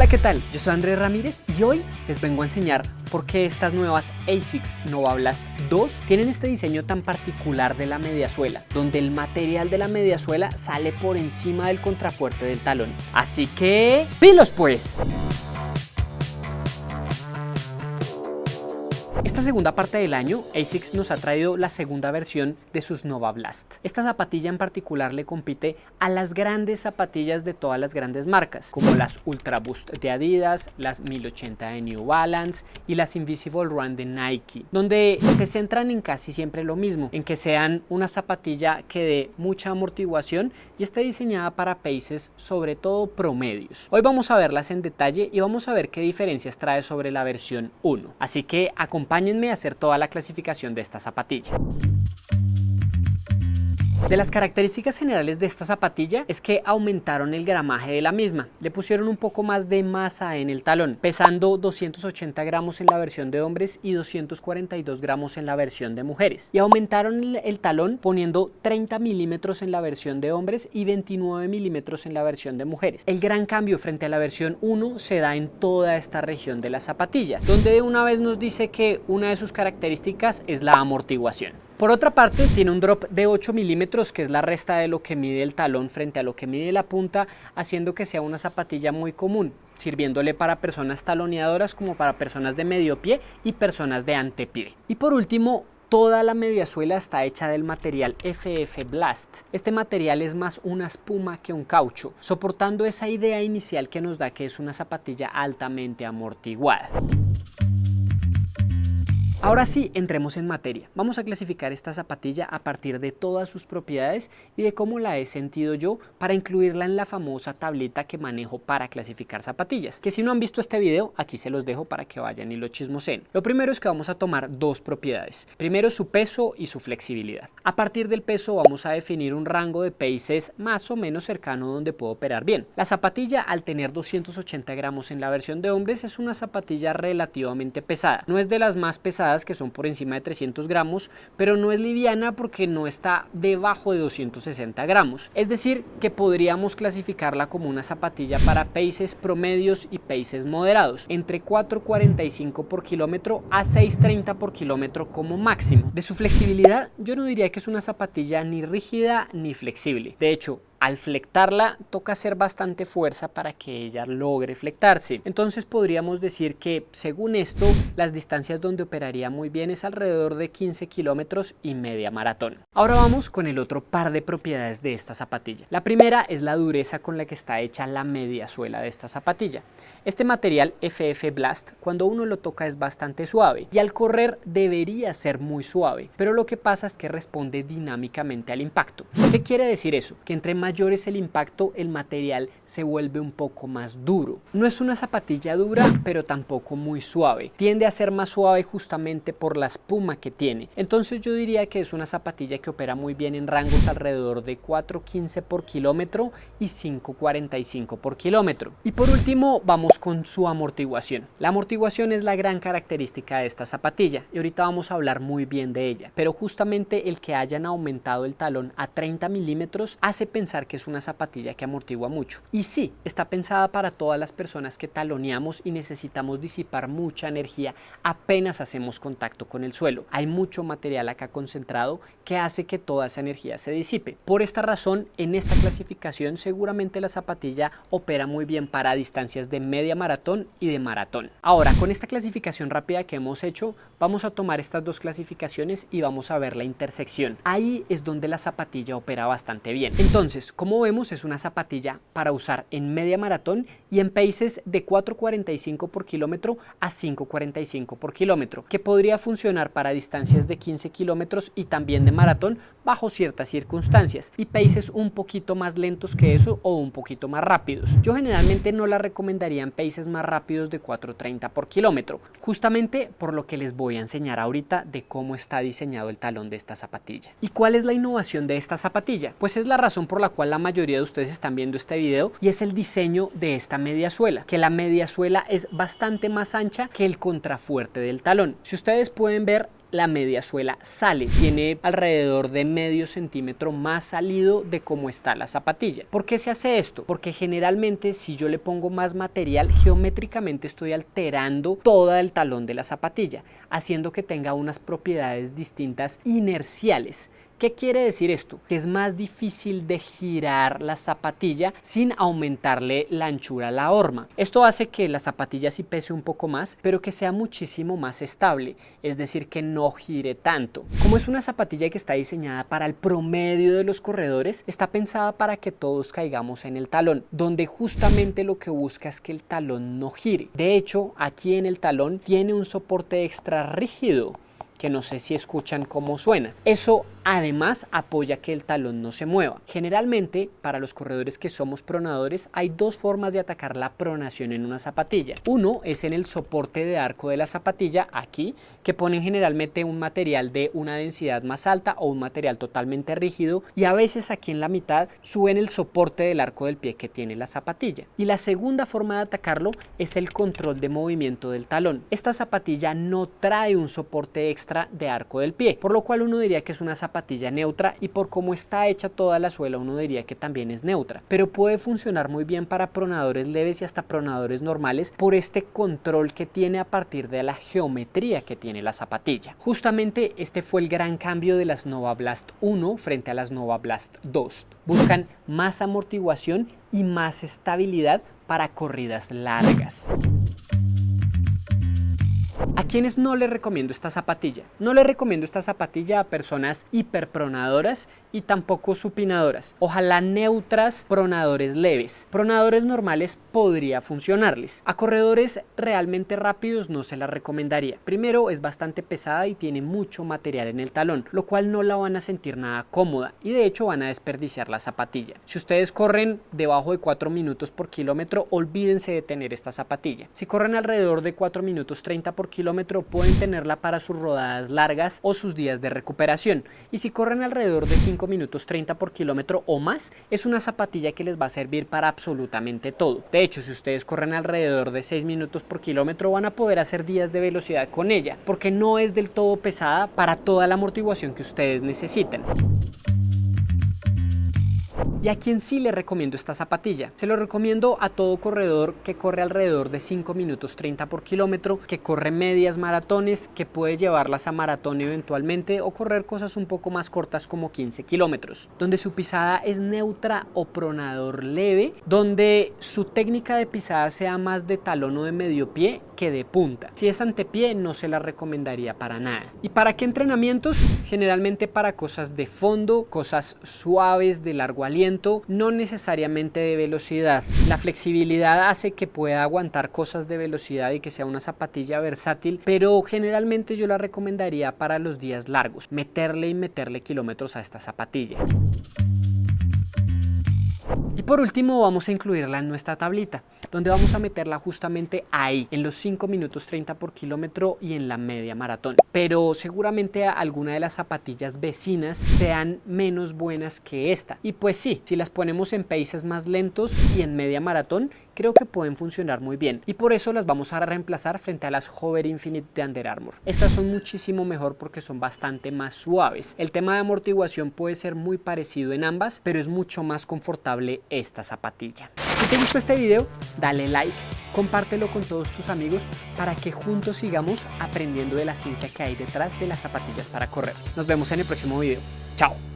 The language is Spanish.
Hola, ¿qué tal? Yo soy Andrés Ramírez y hoy les vengo a enseñar por qué estas nuevas ASICS Nova Blast 2 tienen este diseño tan particular de la mediasuela, donde el material de la mediasuela sale por encima del contrafuerte del talón. Así que, ¡pilos pues! Esta segunda parte del año, ASICS nos ha traído la segunda versión de sus Nova Blast. Esta zapatilla en particular le compite a las grandes zapatillas de todas las grandes marcas, como las Ultra Boost de Adidas, las 1080 de New Balance y las Invisible Run de Nike, donde se centran en casi siempre lo mismo, en que sean una zapatilla que dé mucha amortiguación y esté diseñada para paces sobre todo promedios. Hoy vamos a verlas en detalle y vamos a ver qué diferencias trae sobre la versión 1. Así que acompáñenme a hacer toda la clasificación de esta zapatilla. De las características generales de esta zapatilla es que aumentaron el gramaje de la misma, le pusieron un poco más de masa en el talón, pesando 280 gramos en la versión de hombres y 242 gramos en la versión de mujeres, y aumentaron el talón poniendo 30 milímetros en la versión de hombres y 29 milímetros en la versión de mujeres. El gran cambio frente a la versión 1 se da en toda esta región de la zapatilla, donde de una vez nos dice que una de sus características es la amortiguación. Por otra parte, tiene un drop de 8 milímetros, que es la resta de lo que mide el talón frente a lo que mide la punta, haciendo que sea una zapatilla muy común, sirviéndole para personas taloneadoras como para personas de medio pie y personas de antepié. Y por último, toda la mediasuela está hecha del material FF Blast. Este material es más una espuma que un caucho, soportando esa idea inicial que nos da que es una zapatilla altamente amortiguada. Ahora sí, entremos en materia. Vamos a clasificar esta zapatilla a partir de todas sus propiedades y de cómo la he sentido yo para incluirla en la famosa tableta que manejo para clasificar zapatillas, que si no han visto este video, aquí se los dejo para que vayan y lo chismoseen. Lo primero es que vamos a tomar dos propiedades. Primero, su peso y su flexibilidad. A partir del peso vamos a definir un rango de paces más o menos cercano donde puedo operar bien. La zapatilla, al tener 280 gramos en la versión de hombres, es una zapatilla relativamente pesada. No es de las más pesadas, que son por encima de 300 gramos, pero no es liviana porque no está debajo de 260 gramos. Es decir, que podríamos clasificarla como una zapatilla para paces promedios y paces moderados, entre 4.45 por kilómetro a 6.30 por kilómetro como máximo. De su flexibilidad, yo no diría que es una zapatilla ni rígida ni flexible. De hecho, al flectarla toca hacer bastante fuerza para que ella logre flectarse. Entonces podríamos decir que, según esto, las distancias donde operaría muy bien es alrededor de 15 kilómetros y media maratón. Ahora vamos con el otro par de propiedades de esta zapatilla. La primera es la dureza con la que está hecha la media suela de esta zapatilla. Este material FF Blast, cuando uno lo toca, es bastante suave y al correr debería ser muy suave, pero lo que pasa es que responde dinámicamente al impacto. ¿Qué quiere decir eso? Que entre mayor es el impacto, el material se vuelve un poco más duro. No es una zapatilla dura, pero tampoco muy suave. Tiende a ser más suave justamente por la espuma que tiene. Entonces yo diría que es una zapatilla que opera muy bien en rangos alrededor de 4.15 por kilómetro y 5.45 por kilómetro. Y por último, vamos con su amortiguación. La amortiguación es la gran característica de esta zapatilla y ahorita vamos a hablar muy bien de ella, pero justamente el que hayan aumentado el talón a 30 milímetros hace pensar que es una zapatilla que amortigua mucho. Y sí, está pensada para todas las personas que taloneamos y necesitamos disipar mucha energía apenas hacemos contacto con el suelo. Hay mucho material acá concentrado que hace que toda esa energía se disipe. Por esta razón, en esta clasificación seguramente la zapatilla opera muy bien para distancias de media maratón y de maratón. Ahora, con esta clasificación rápida que hemos hecho, vamos a tomar estas dos clasificaciones y vamos a ver la intersección. Ahí es donde la zapatilla opera bastante bien. Entonces, como vemos, es una zapatilla para usar en media maratón y en paces de 4.45 por kilómetro a 5.45 por kilómetro, que podría funcionar para distancias de 15 kilómetros y también de maratón bajo ciertas circunstancias, y paces un poquito más lentos que eso o un poquito más rápidos. Yo generalmente no la recomendaría en paces más rápidos de 4.30 por kilómetro, justamente por lo que les voy a enseñar ahorita de cómo está diseñado el talón de esta zapatilla. ¿Y cuál es la innovación de esta zapatilla? Pues es la razón por la cual la mayoría de ustedes están viendo este video, y es el diseño de esta mediasuela, que la mediasuela es bastante más ancha que el contrafuerte del talón. Si ustedes pueden ver, la media suela sale, tiene alrededor de medio centímetro más salido de cómo está la zapatilla. ¿Por qué se hace esto? Porque generalmente si yo le pongo más material, geométricamente estoy alterando todo el talón de la zapatilla, haciendo que tenga unas propiedades distintas inerciales. ¿Qué quiere decir esto? Que es más difícil de girar la zapatilla sin aumentarle la anchura a la horma. Esto hace que la zapatilla sí pese un poco más, pero que sea muchísimo más estable, es decir, que no gire tanto. Como es una zapatilla que está diseñada para el promedio de los corredores, está pensada para que todos caigamos en el talón, donde justamente lo que busca es que el talón no gire. De hecho, aquí en el talón tiene un soporte extra rígido, que no sé si escuchan cómo suena. Eso además apoya que el talón no se mueva. Generalmente, para los corredores que somos pronadores, hay dos formas de atacar la pronación en una zapatilla. Uno es en el soporte de arco de la zapatilla, aquí, que ponen generalmente un material de una densidad más alta o un material totalmente rígido, y a veces aquí en la mitad suben el soporte del arco del pie que tiene la zapatilla. Y la segunda forma de atacarlo es el control de movimiento del talón. Esta zapatilla no trae un soporte extra de arco del pie, por lo cual uno diría que es una zapatilla neutra, y por cómo está hecha toda la suela uno diría que también es neutra, pero puede funcionar muy bien para pronadores leves y hasta pronadores normales por este control que tiene a partir de la geometría que tiene la zapatilla. Justamente este fue el gran cambio de las Nova Blast 1 frente a las Nova Blast 2. Buscan más amortiguación y más estabilidad para corridas largas. ¿A quiénes no les recomiendo esta zapatilla? No les recomiendo esta zapatilla a personas hiperpronadoras y tampoco supinadoras. Ojalá neutras, pronadores leves. Pronadores normales podría funcionarles. A corredores realmente rápidos no se la recomendaría. Primero, es bastante pesada y tiene mucho material en el talón, lo cual no la van a sentir nada cómoda y de hecho van a desperdiciar la zapatilla. Si ustedes corren debajo de 4 minutos por kilómetro, olvídense de tener esta zapatilla. Si corren alrededor de 4 minutos 30 por kilómetro, pueden tenerla para sus rodadas largas o sus días de recuperación. Y si corren alrededor de 5 minutos 30 por kilómetro o más, es una zapatilla que les va a servir para absolutamente todo. De hecho, si ustedes corren alrededor de 6 minutos por kilómetro, van a poder hacer días de velocidad con ella, porque no es del todo pesada para toda la amortiguación que ustedes necesiten. ¿Y a quién sí le recomiendo esta zapatilla? Se lo recomiendo a todo corredor que corre alrededor de 5 minutos 30 por kilómetro, que corre medias maratones, que puede llevarlas a maratón eventualmente o correr cosas un poco más cortas como 15 kilómetros, donde su pisada es neutra o pronador leve, donde su técnica de pisada sea más de talón o de medio pie que de punta. Si es antepié, no se la recomendaría para nada. ¿Y para qué entrenamientos? Generalmente para cosas de fondo, cosas suaves de largo aliento, no necesariamente de velocidad. La flexibilidad hace que pueda aguantar cosas de velocidad y que sea una zapatilla versátil, pero generalmente yo la recomendaría para los días largos, meterle kilómetros a esta zapatilla. Y por último vamos a incluirla en nuestra tablita, donde vamos a meterla justamente ahí, en los 5 minutos 30 por kilómetro y en la media maratón. Pero seguramente alguna de las zapatillas vecinas sean menos buenas que esta. Y pues sí, si las ponemos en paces más lentos y en media maratón, creo que pueden funcionar muy bien, y por eso las vamos a reemplazar frente a las Hover Infinite de Under Armour. Estas son muchísimo mejor porque son bastante más suaves. El tema de amortiguación puede ser muy parecido en ambas, pero es mucho más confortable esta zapatilla. Si te gustó este video, dale like, compártelo con todos tus amigos para que juntos sigamos aprendiendo de la ciencia que hay detrás de las zapatillas para correr. Nos vemos en el próximo video. Chao.